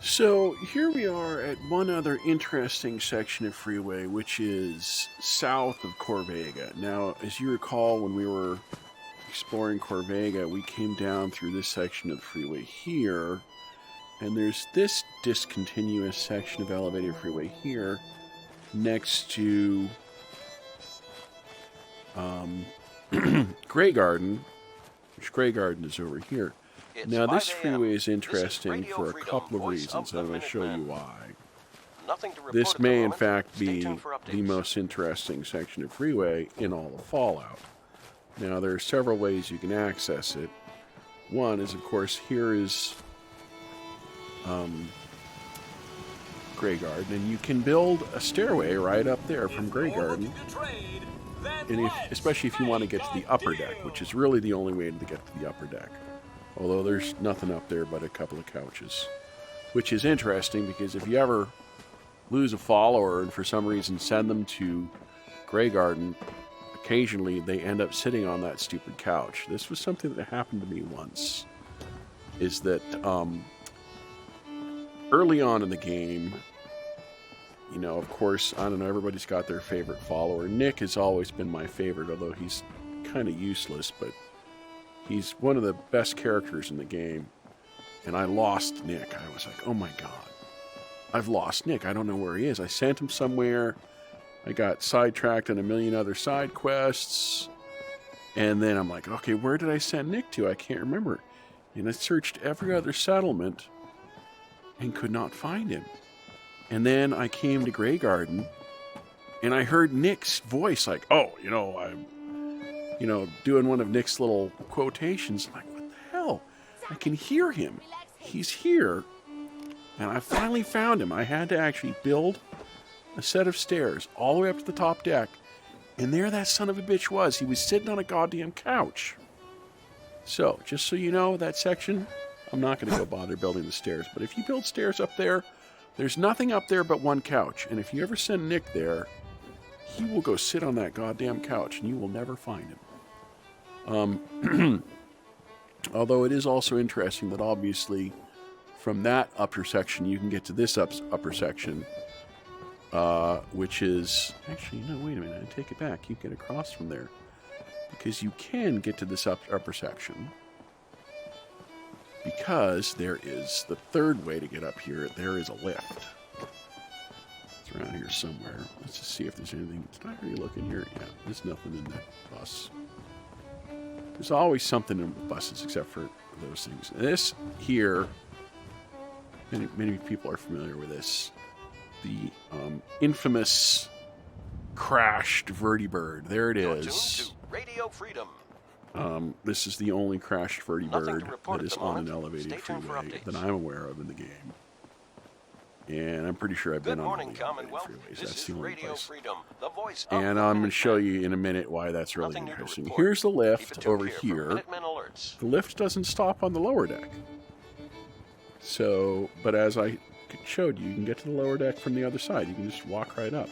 So here we are at one other interesting section of Freeway, which is south of Corvega. Now, as you recall, when we were exploring Corvega, we came down through this section of the freeway here, and there's this discontinuous section of elevated freeway here next to Graygarden, which Graygarden is over here. Now, this freeway is interesting for a couple of reasons. I'm going to show you why. This may, in fact, be the most interesting section of freeway in all of Fallout. Now, there are several ways you can access it. One is, of course, here is Graygarden, and you can build a stairway right up there from Graygarden. And especially if you want to get to the upper deck, which is really the only way to get to the upper deck. Although there's nothing up there but a couple of couches. Which is interesting because if you ever lose a follower and for some reason send them to Graygarden, occasionally they end up sitting on that stupid couch. This was something that happened to me once. Is that early on in the game, you know, of course, I don't know, everybody's got their favorite follower. Nick has always been my favorite, although he's kind of useless, but he's one of the best characters in the game. And I lost Nick. I was like, oh my god, I've lost Nick. I don't know where he is. I sent him somewhere. I got sidetracked on a million other side quests. And then I'm like, okay, where did I send Nick to? I can't remember. And I searched every other settlement and could not find him. And then I came to Graygarden, and I heard Nick's voice, like, oh, you know, I'm, you know, doing one of Nick's little quotations. I'm like, what the hell? I can hear him. He's here. And I finally found him. I had to actually build a set of stairs all the way up to the top deck. And there that son of a bitch was. He was sitting on a goddamn couch. So, just so you know, that section, I'm not going to go bother building the stairs. But if you build stairs up there, there's nothing up there but one couch. And if you ever send Nick there, he will go sit on that goddamn couch and you will never find him. Although it is also interesting that obviously from that upper section you can get to this upper section, which is... Actually, no, wait a minute. I take it back. You can get across from there. Because you can get to this upper section. Because there is the third way to get up here. There is a lift. It's around here somewhere. Let's just see if there's anything. Did I already look in here? Yeah, there's nothing in that bus. There's always something in buses except for those things. This here, many people are familiar with this. The infamous crashed vertibird. There it is. Radio Freedom. This is the only crashed vertibird that is on an elevated freeway that I'm aware of in the game. And I'm pretty sure I've been on all the elevated freeways. That's the only place. And I'm going to show you in a minute why that's really interesting. Here's the lift over here. The lift doesn't stop on the lower deck. So, but as I showed you, you can get to the lower deck from the other side. You can just walk right up.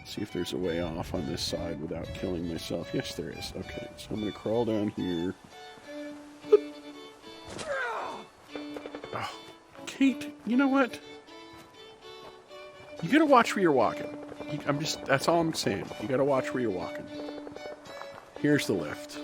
See if there's a way off on this side without killing myself. Yes, there is. Okay, so I'm going to crawl down here. Oh, Kate, you know what? You got to watch where you're walking. That's all I'm saying. You got to watch where you're walking. Here's the lift.